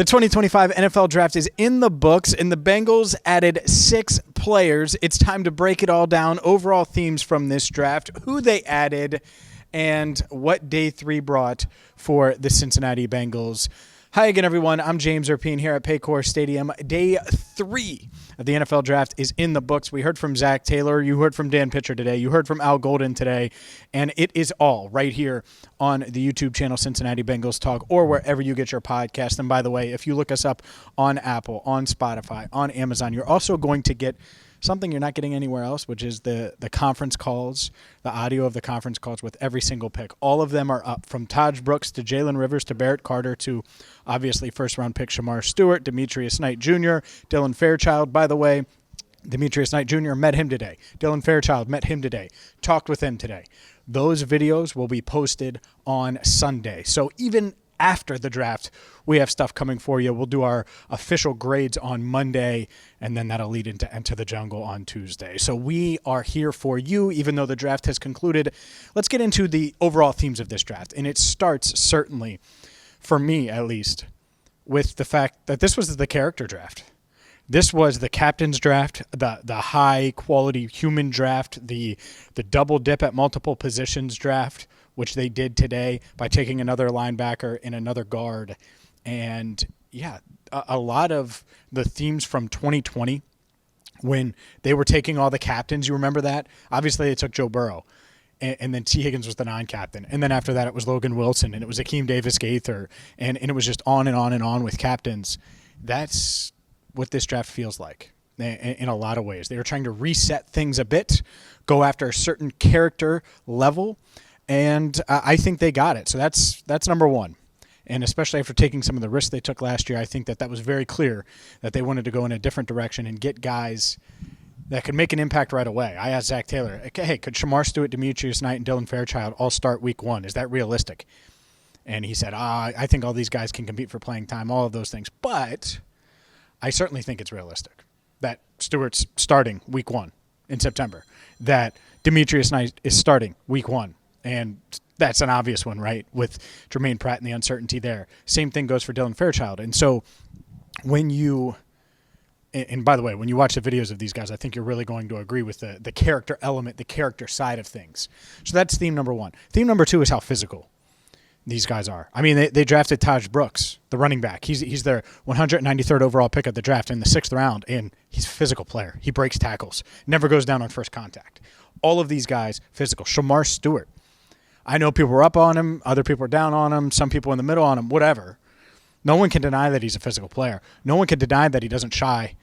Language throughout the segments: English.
The 2025 NFL Draft is in the books, and the Bengals added 6 players. It's time to break it all down. Overall themes from this draft, who they added, and what Day 3 brought for the Cincinnati Bengals. Hi again, everyone. I'm James Rapien here at Paycor Stadium. Day 3 of the NFL Draft is in the books. We heard from Zach Taylor. You heard from Dan Pitcher today. You heard from Al Golden today. And it is all right here on the YouTube channel, Cincinnati Bengals Talk, or wherever you get your podcast. And by the way, if you look us up on Apple, on Spotify, on Amazon, you're also going to get something you're not getting anywhere else, which is the conference calls, the audio of the conference calls with every single pick. All of them are up, from Tahj Brooks to Jalen Rivers to Barrett Carter to, obviously, first-round pick Shemar Stewart, Demetrius Knight Jr., Dylan Fairchild. By the way, Demetrius Knight Jr. met him today. Dylan Fairchild met him today, talked with him today. Those videos will be posted on Sunday. So even after the draft, we have stuff coming for you. We'll do our official grades on Monday, and then that'll lead into Enter the Jungle on Tuesday. So we are here for you, even though the draft has concluded. Let's get into the overall themes of this draft. And it starts, certainly, for me at least, with the fact that this was the character draft. This was the captain's draft, the high-quality human draft, the double dip at multiple positions draft, which they did today by taking another linebacker and another guard. And, yeah, a lot of the themes from 2020 when they were taking all the captains, you remember that? Obviously, they took Joe Burrow, and then T. Higgins was the non-captain. And then after that, it was Logan Wilson, and it was Akeem Davis-Gaither, and it was just on and on and on with captains. That's what this draft feels like in a lot of ways. They were trying to reset things a bit, go after a certain character level, and I think they got it. So that's number one. And especially after taking some of the risks they took last year, I think that was very clear that they wanted to go in a different direction and get guys that could make an impact right away. I asked Zach Taylor, hey, could Shemar Stewart, Demetrius Knight, and Dylan Fairchild all start week 1? Is that realistic? And he said, I think all these guys can compete for playing time, all of those things. But I certainly think it's realistic that Stewart's starting week 1 in September, that Demetrius Knight is starting week 1. And that's an obvious one, right, with Jermaine Pratt and the uncertainty there. Same thing goes for Dylan Fairchild. And so when you – and by the way, when you watch the videos of these guys, I think you're really going to agree with the character element, the character side of things. So that's theme number 1. Theme number 2 is how physical these guys are. I mean, they drafted Tahj Brooks, the running back. He's their 193rd overall pick of the draft in the 6th round, and he's a physical player. He breaks tackles, never goes down on first contact. All of these guys, physical. Shemar Stewart. I know people are up on him, other people are down on him, some people in the middle on him, whatever. No one can deny that he's a physical player. No one can deny that he doesn't shy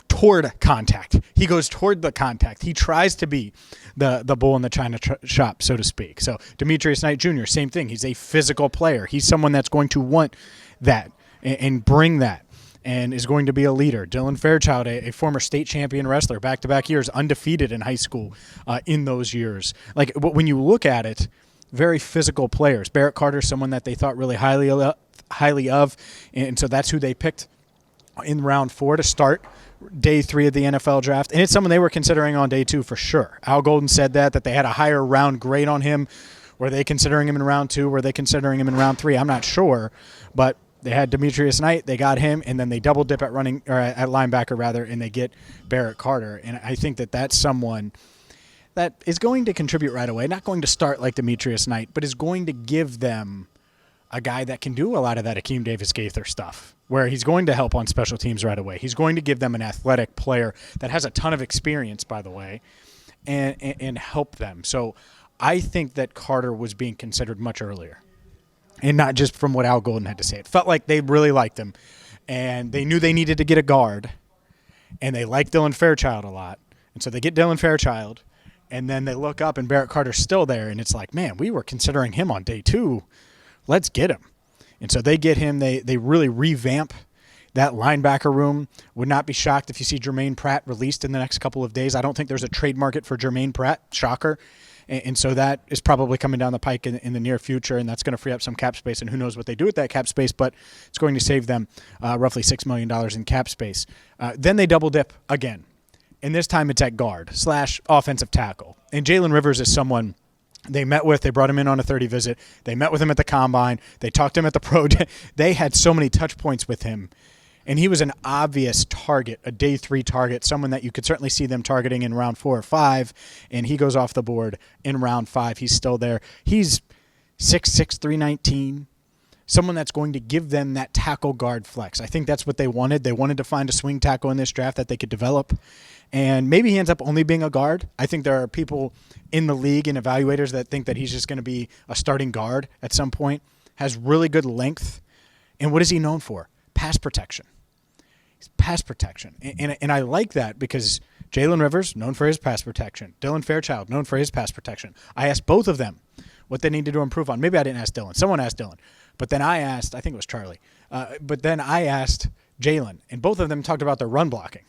toward contact. He goes toward the contact. He tries to be the bull in the china shop, so to speak. So Demetrius Knight Jr., same thing. He's a physical player. He's someone that's going to want that and bring that and is going to be a leader. Dylan Fairchild, a former state champion wrestler, back-to-back years, undefeated in high school in those years. Like, when you look at it, very physical players. Barrett Carter, someone that they thought really highly of, and so that's who they picked in round 4 to start day 3 of the NFL draft. And it's someone they were considering on day 2 for sure. Al Golden said that they had a higher round grade on him. Were they considering him in round 2? Were they considering him in round 3? I'm not sure, but they had Demetrius Knight, they got him, and then they double dip at at linebacker rather, and they get Barrett Carter. And I think that that's someone that is going to contribute right away. Not going to start like Demetrius Knight, but is going to give them a guy that can do a lot of that Akeem Davis-Gaither stuff, where he's going to help on special teams right away. He's going to give them an athletic player that has a ton of experience, by the way, and help them. So I think that Carter was being considered much earlier. And not just from what Al Golden had to say. It felt like they really liked him, and they knew they needed to get a guard, and they liked Dylan Fairchild a lot. And so they get Dylan Fairchild, and then they look up, and Barrett Carter's still there, and it's like, man, we were considering him on day 2. Let's get him. And so they get him. They really revamp that linebacker room. Would not be shocked if you see Jermaine Pratt released in the next couple of days. I don't think there's a trade market for Jermaine Pratt. Shocker. And so that is probably coming down the pike in the near future, and that's going to free up some cap space, and who knows what they do with that cap space, but it's going to save them roughly $6 million in cap space. Then they double dip again, and this time it's at guard / offensive tackle. And Jalen Rivers is someone They brought him in on a 30 visit. They met with him at the combine. They talked to him at the pro day. They had so many touch points with him. And he was an obvious target, a day 3 target, someone that you could certainly see them targeting in round 4 or 5. And he goes off the board in round 5. He's still there. He's 6'6", 319. Someone that's going to give them that tackle guard flex. I think that's what they wanted. They wanted to find a swing tackle in this draft that they could develop. And maybe he ends up only being a guard. I think there are people in the league and evaluators that think that he's just going to be a starting guard at some point. Has really good length. And what is he known for? Pass protection. He's pass protection. And I like that because Jalen Rivers, known for his pass protection. Dylan Fairchild, known for his pass protection. I asked both of them what they needed to improve on. Maybe I didn't ask Dylan. Someone asked Dylan. But then I asked, I think it was Charlie. But then I asked Jalen. And both of them talked about their run blocking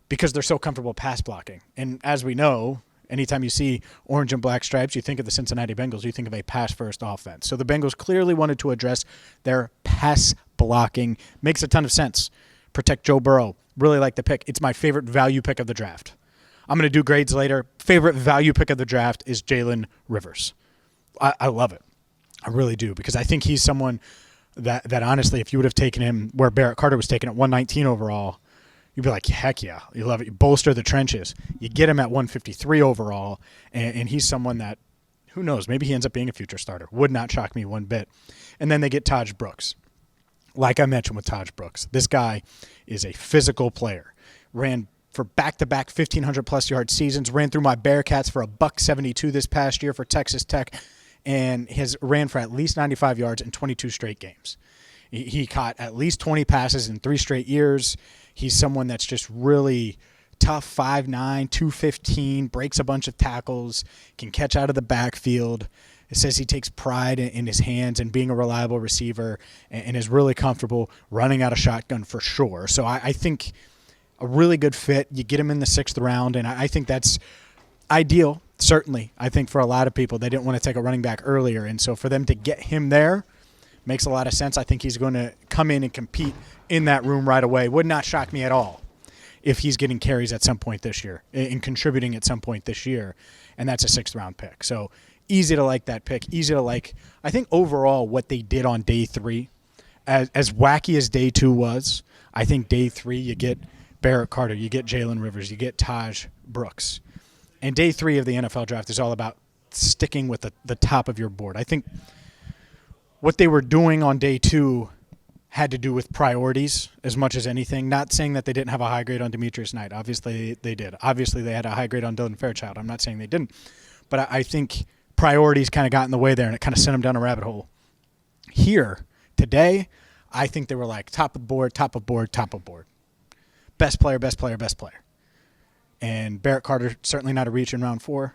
because they're so comfortable pass blocking. And as we know, anytime you see orange and black stripes, you think of the Cincinnati Bengals, you think of a pass-first offense. So the Bengals clearly wanted to address their pass blocking. Makes a ton of sense. Protect Joe Burrow. Really like the pick. It's my favorite value pick of the draft. I'm going to do grades later. Favorite value pick of the draft is Jalen Rivers. I love it. I really do, because I think he's someone that honestly, if you would have taken him where Barrett Carter was taken at 119 overall, you'd be like, heck yeah, you love it. You bolster the trenches. You get him at 153 overall, and he's someone that, who knows, maybe he ends up being a future starter. Would not shock me one bit. And then they get Tahj Brooks. Like I mentioned with Tahj Brooks, this guy is a physical player. Ran for back-to-back 1,500-plus yard seasons. Ran through my Bearcats for a $172 this past year for Texas Tech, and has ran for at least 95 yards in 22 straight games. He caught at least 20 passes in 3 straight years. He's someone that's just really tough, 5'9", 215, breaks a bunch of tackles, can catch out of the backfield. It says he takes pride in his hands and being a reliable receiver, and is really comfortable running out of shotgun for sure. So I think a really good fit. You get him in the 6th round, and I think that's ideal, certainly. I think for a lot of people, they didn't want to take a running back earlier, and so for them to get him there makes a lot of sense. I think he's going to come in and compete in that room right away. Would not shock me at all if he's getting carries at some point this year and contributing at some point this year, and that's a 6th-round pick. So easy to like that pick. Easy to like, I think overall what they did on day 3, as wacky as day 2 was, I think day 3 you get Barrett Carter, you get Jalen Rivers, you get Tahj Brooks. And day 3 of the NFL draft is all about sticking with the top of your board. I think what they were doing on day 2 had to do with priorities as much as anything. Not saying that they didn't have a high grade on Demetrius Knight. Obviously they did. Obviously they had a high grade on Dylan Fairchild. I'm not saying they didn't. But I think priorities kind of got in the way there, and it kind of sent them down a rabbit hole. Here, today, I think they were like top of board, top of board, top of board. Best player, best player, best player. And Barrett Carter, certainly not a reach in round 4.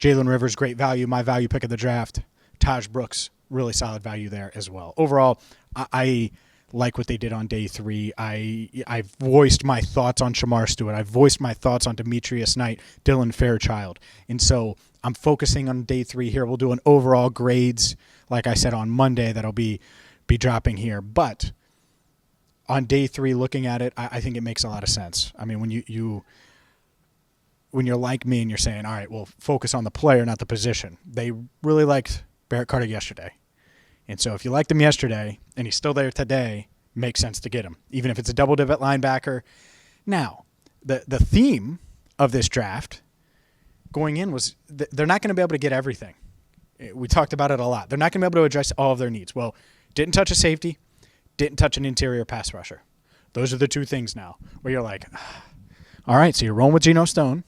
Jalen Rivers, great value, my value pick of the draft. Tahj Brooks, really solid value there as well. Overall, I like what they did on day 3. I voiced my thoughts on Shemar Stewart. I voiced my thoughts on Demetrius Knight, Dylan Fairchild. And so I'm focusing on day 3 here. We'll do an overall grades, like I said, on Monday that'll be dropping here. But on day 3, looking at it, I think it makes a lot of sense. I mean, when you're like me and you're saying, all right, well, focus on the player, not the position. They really liked Barrett Carter yesterday. And so if you liked him yesterday and he's still there today, makes sense to get him, even if it's a double-divot linebacker. Now, the theme of this draft going in was they're not going to be able to get everything. We talked about it a lot. They're not going to be able to address all of their needs. Well, didn't touch a safety, didn't touch an interior pass rusher. Those are the 2 things now where you're like, all right, so you're rolling with Geno Stone,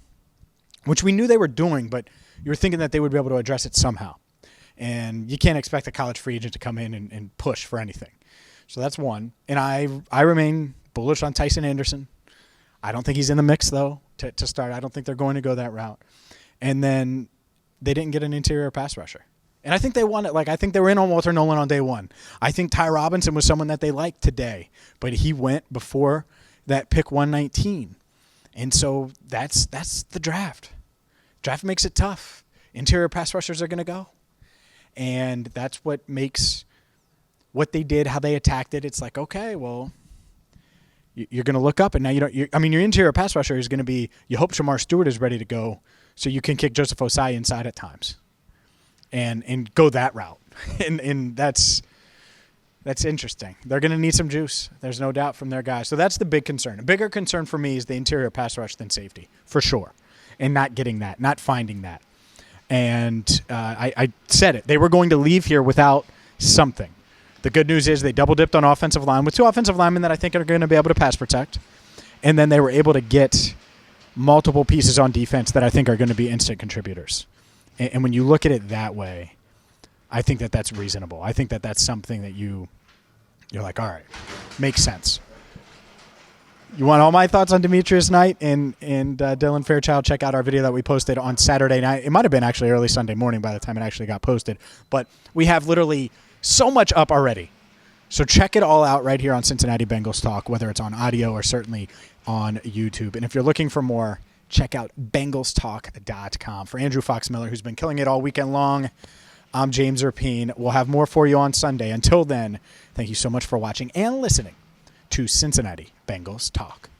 which we knew they were doing, but you were thinking that they would be able to address it somehow. And you can't expect a college free agent to come in and push for anything. So that's one. And I remain bullish on Tyson Anderson. I don't think he's in the mix, though, to start. I don't think they're going to go that route. And then they didn't get an interior pass rusher. And I think they won it. Like, I think they were in on Walter Nolan on day 1. I think Ty Robinson was someone that they liked today, but he went before that pick 119. And so that's the draft. Draft makes it tough. Interior pass rushers are going to go. And that's what makes what they did, how they attacked it. It's like, okay, well, you're going to look up, and now you don't. Your interior pass rusher is going to be. You hope Shemar Stewart is ready to go, So you can kick Joseph Osai inside at times and go that route. and that's interesting. They're going to need some juice. There's no doubt from their guys. So that's the big concern. A bigger concern for me is the interior pass rush than safety, for sure, and not getting that, not finding that. And I said it. They were going to leave here without something. The good news is they double-dipped on offensive line with 2 offensive linemen that I think are going to be able to pass protect. And then they were able to get multiple pieces on defense that I think are going to be instant contributors. And when you look at it that way, I think that that's reasonable. I think that that's something that you're like, all right, makes sense. You want all my thoughts on Demetrius Knight and Dylan Fairchild? Check out our video that we posted on Saturday night. It might have been actually early Sunday morning by the time it actually got posted. But we have literally so much up already. So check it all out right here on Cincinnati Bengals Talk, whether it's on audio or certainly on YouTube. And if you're looking for more, check out bengalstalk.com. For Andrew Fox-Miller, who's been killing it all weekend long, I'm James Rapien. We'll have more for you on Sunday. Until then, thank you so much for watching and listening to Cincinnati Bengals Talk.